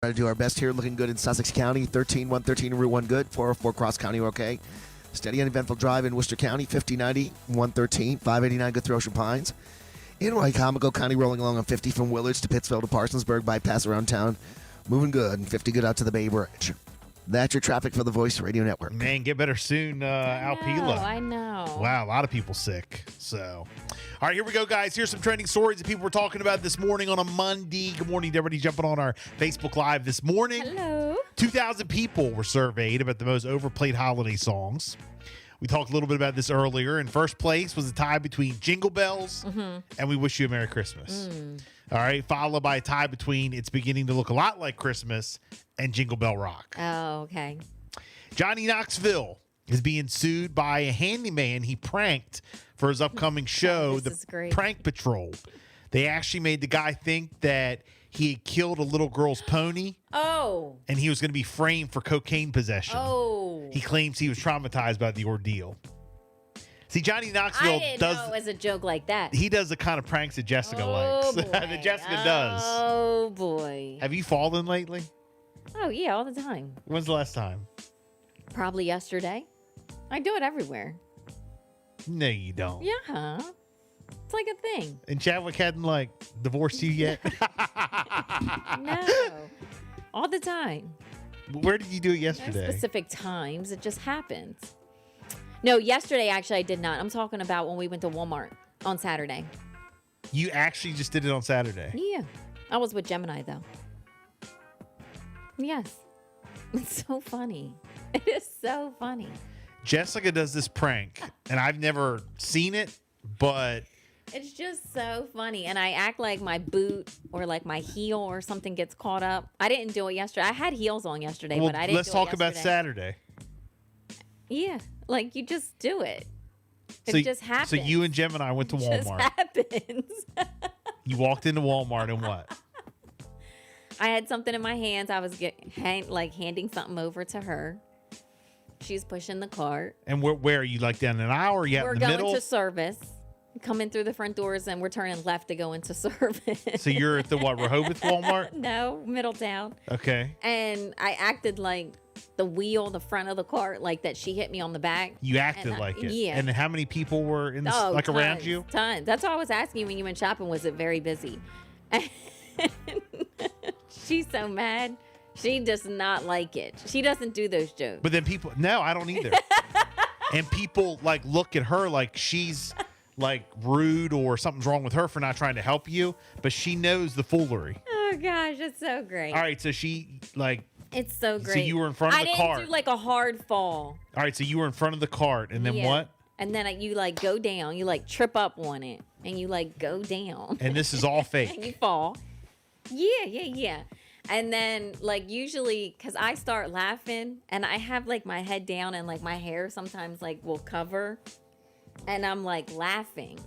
Try to do our best here. Looking good in Sussex County. 113 Route 1 good. 404 Cross County, we're okay. Steady and eventful drive in Worcester County. 5090, 113. 589 good through Ocean Pines. In Wycomico County, rolling along on 50 from Willards to Pittsfield to Parsonsburg. Bypass around town. Moving good. And 50 good out to the Bay Bridge. That's your traffic for the Voice Radio Network. Man, get better soon, Alpila. I know. Wow, a lot of people sick. So, all right, here we go, guys. Here's some trending stories that people were talking about this morning on a Monday. Good morning to everybody jumping on our Facebook Live this morning. Hello. 2,000 people were surveyed about the most overplayed holiday songs. We talked a little bit about this earlier. In first place was a tie between Jingle Bells and We Wish You a Merry Christmas. All right, followed by a tie between It's Beginning to Look a Lot Like Christmas and Jingle Bell Rock. Oh, okay. Johnny Knoxville is being sued by a handyman he pranked for his upcoming show, This is The great. Prank Patrol. They actually made the guy think that he had killed a little girl's pony Oh. and he was going to be framed for cocaine possession. Oh. He claims he was traumatized by the ordeal. See, Johnny I Knoxville didn't does. know it was a joke like that. He does the kind of pranks that Jessica likes. boy. That Jessica does. Oh, boy. Have you fallen lately? Oh, yeah, all the time. When's the last time? Probably yesterday. I do it everywhere. No, you don't. Yeah. It's like a thing. And Chadwick hadn't like divorced you yet. No. All the time. Where did you do it No yesterday? specific times. It just happens. No, yesterday, actually, I did not. I'm talking about when we went to Walmart on Saturday. You actually just did it on Saturday. Yeah. I was with Gemini, though. Yes. It's so funny. It is so funny. Jessica does this prank, and I've never seen it, but It's just so funny. And I act like my boot or like my heel or something gets caught up. I didn't do it yesterday. I had heels on yesterday, well, but I didn't let's do talk it about yesterday. Saturday. Yeah. Like you just do it. It So, just happens. so you and Gemini went to It just Walmart. happens. You walked into Walmart and what? I had something in my hands. I was handing something over to her. She's pushing the cart. And where are you? Like down an aisle or you out We're in the going middle? to service. Coming through the front doors and we're turning left to go into service. So you're at the what, Rehoboth Walmart? No, Middletown. Okay. And I acted like the wheel, the front of the cart, like that she hit me on the back. You acted And like it. yeah. And how many people were in this, Oh, like around tons, you? Tons. That's why I was asking you when you went shopping. Was it very busy? She's so mad. She does not like it. She doesn't do those jokes. But then people, no, I don't either. And people like look at her like she's like rude or something's wrong with her for not trying to help you, but she knows the foolery. Oh gosh, it's so great. All right, so she like, It's so great. you were in front of the I cart. didn't do like a hard fall. all right, so you were in front of the cart and then Yeah. what? And then you like go down. You like trip up on it and you like go down. And this is all And fake. you fall. Yeah. And then like usually because I start laughing and I have like my head down and like my hair sometimes like will cover and I'm like laughing.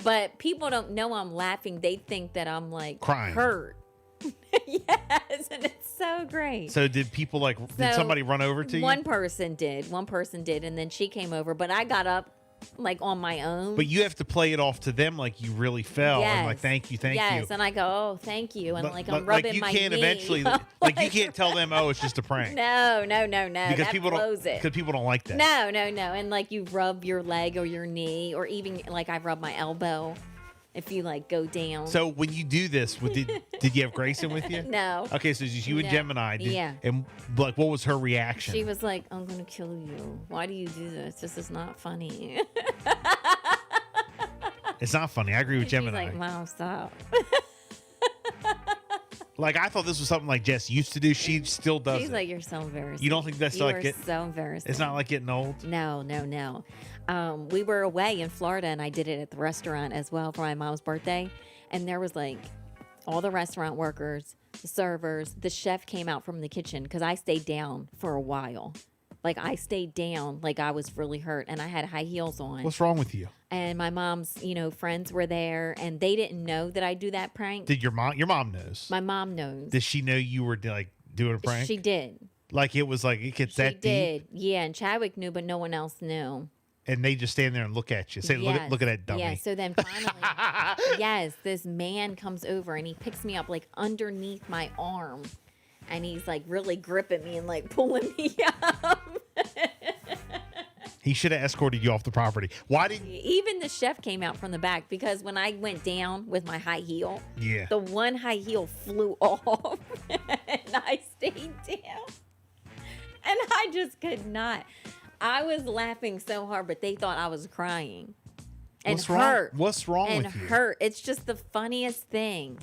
But people don't know I'm laughing. They think that I'm like Crying. hurt. Yes, and it's so great. So did people like, did So, somebody run over to you? One person did, and then she came over, but I got up like on my own. But you have to play it off to them like you really fell and like, Yes. thank you. Yes, and I go, oh, thank you, and like I'm Like, rubbing you my can't knee. eventually, like you can't tell them, oh, it's just a prank. No. Because that people blows don't, it. because people don't like that. No, and like you rub your leg or your knee, or even like I rub my elbow. If you like go down. So when you do this, did you have Grayson with you? No. Okay, so it's just you and No. Gemini. Yeah. And like, what was her reaction? She was like, I'm gonna kill you. Why do you do this? This is not funny. It's not funny. I agree with She's Gemini. like, Mom, stop. Like I thought this was something like Jess used to do. She still does She's it. like, you're so embarrassing. You don't think that's You like are it? so embarrassing. It's not like getting old. No. We were away in Florida, and I did it at the restaurant as well for my mom's birthday. And there was like all the restaurant workers, the servers, the chef came out from the kitchen because I stayed down for a while. Like I stayed down, like I was really hurt, and I had high heels on. What's wrong with you? And my mom's, friends were there, and they didn't know that I do that prank. Did your mom? Your mom knows. My mom knows. Did she know you were like doing a prank? She did. Like it was like it gets She that deep, did. Yeah, and Chadwick knew, but no one else knew. and they just stand there and look at you. Say, Yes. look at that dummy. Yeah, so then finally, yes, this man comes over and he picks me up like underneath my arm. and he's like really gripping me and like pulling me up. He should have escorted you off the property. Why didn't? Even the chef came out from the back because when I went down with my high heel, Yeah. the one high heel flew off and I stayed down. And I just could not. I was laughing so hard, but they thought I was crying. And What's wrong? hurt. What's wrong And with you? hurt. It's just the funniest thing.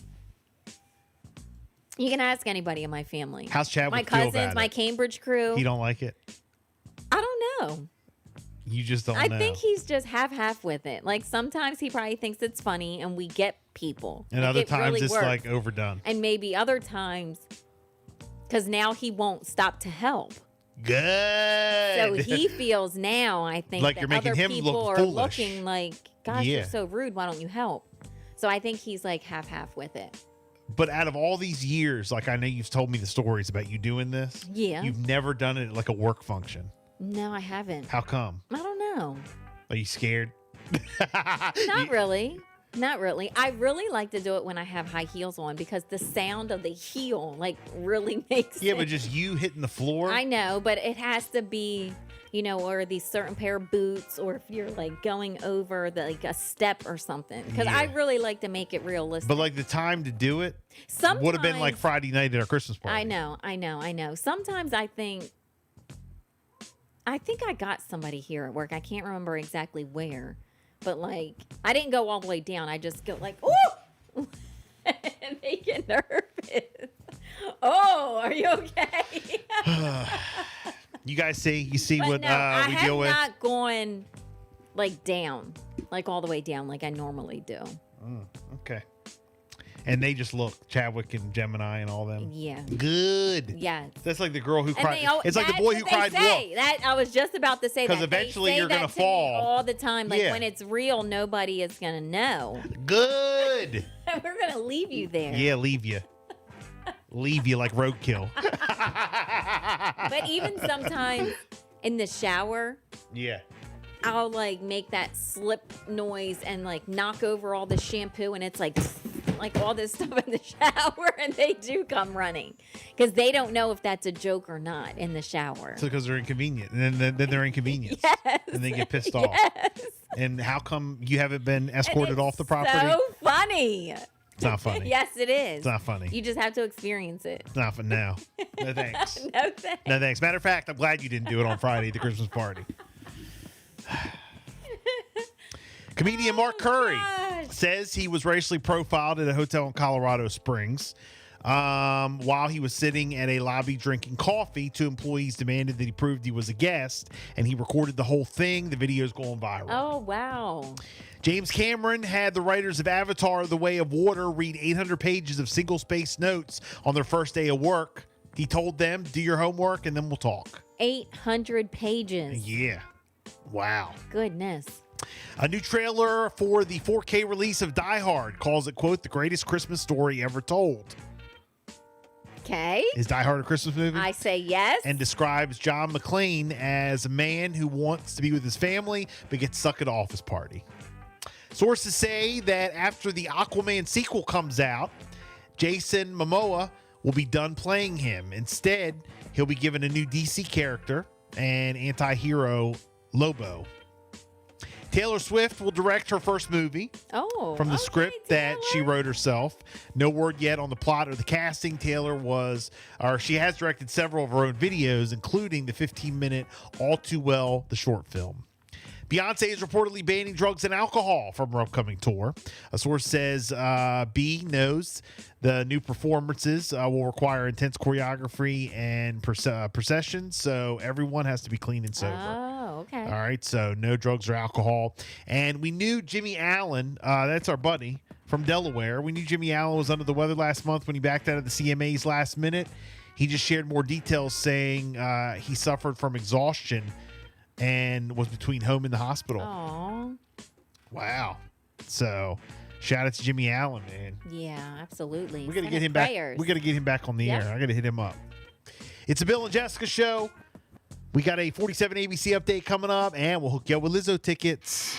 You can ask anybody in my family. How's Chadwick My feel cousins, about my it? Cambridge crew. He don't like it. I don't know. You just don't I know. think he's just half with it. Like sometimes he probably thinks it's funny and we get people. and Like, other it times really it's works. like overdone. And maybe other times, because now he won't stop to help. Good. So he feels now, I think, Like that you're making other him people look are foolish. looking like, gosh, Yeah. you're so rude. Why don't you help? So I think he's like half with it. But out of all these years, like I know you've told me the stories about you doing this. Yeah. You've never done it at like a work function. No, I haven't. How come? I don't know. Are you scared? Not really. Not really. I really like to do it when I have high heels on because the sound of the heel like really makes Yeah, it. but just you hitting the floor. I know, but it has to be, you know, or these certain pair of boots, or if you're like going over like a step or something. Because I Yeah. really like to make it realistic. But like the time to do it Sometimes would have been like Friday night at our Christmas party. I know. Sometimes I think I got somebody here at work. I can't remember exactly where, but like I didn't go all the way down. I just go like, ooh, and they get nervous. Oh, are you okay? You guys see? You see But what no, I we have deal with? not gone like down, like all the way down, like I normally do. Okay. And they just look, Chadwick and Gemini and all them. Yeah. Good. Yes. That's like the girl who And cried. they al- It's like the that's boy who what cried they wolf. say. That I was just about to say that. 'Cause eventually They say you're that gonna to me fall. all the time. Like Yeah. when it's real, nobody is gonna know. Good. We're gonna leave you there. Yeah, leave you. Leave you like roadkill. But even sometimes in the shower, Yeah. I'll like make that slip noise and like knock over all the shampoo, and it's like all this stuff in the shower, and they do come running because they don't know if that's a joke or not in the shower. So because they're inconvenient, and then they're inconvenienced, Yes. and they get pissed off. Yes. And how come you haven't been escorted And off the it's property? So funny. It's not funny. Yes, it is. It's not funny. You just have to experience it. It's not fun now. No thanks. No thanks. No thanks. Matter of fact, I'm glad you didn't do it on Friday at the Christmas party. Comedian Mark Curry gosh. says he was racially profiled at a hotel in Colorado Springs. While he was sitting at a lobby drinking coffee, two employees demanded that he proved he was a guest, and he recorded the whole thing. The video's going viral. Oh, wow. James Cameron had the writers of Avatar: The Way of Water read 800 pages of single-spaced notes on their first day of work. He told them, do your homework, and then we'll talk. 800 pages. Yeah. Wow. Goodness. A new trailer for the 4K release of Die Hard calls it, quote, the greatest Christmas story ever told. Okay. Is Die Hard a Christmas movie? I say yes. And describes John McClane as a man who wants to be with his family but gets stuck at an office party. Sources say that after the Aquaman sequel comes out, Jason Momoa will be done playing him. Instead, he'll be given a new DC character and anti-hero Lobo. Taylor Swift will direct her first movie oh. from the okay, script that she Taylor. wrote herself. No word yet on the plot or the casting. She has directed several of her own videos, including the 15-minute All Too Well, the short film. Beyonce is reportedly banning drugs and alcohol from her upcoming tour. A source says B knows the new performances will require intense choreography and processions, so everyone has to be clean and sober. Oh, okay. All right, so no drugs or alcohol. And we knew Jimmy Allen, that's our buddy from Delaware. We knew Jimmy Allen was under the weather last month when he backed out of the CMAs last minute. He just shared more details saying he suffered from exhaustion and was between home and the hospital. Aw. Wow. So shout out to Jimmy Allen, man. Yeah, absolutely. We got to Send get us him back. prayers. We got to get him back on the Yep. air. I got to hit him up. It's a Bill and Jessica show. We got a 47 ABC update coming up, and we'll hook you up with Lizzo tickets.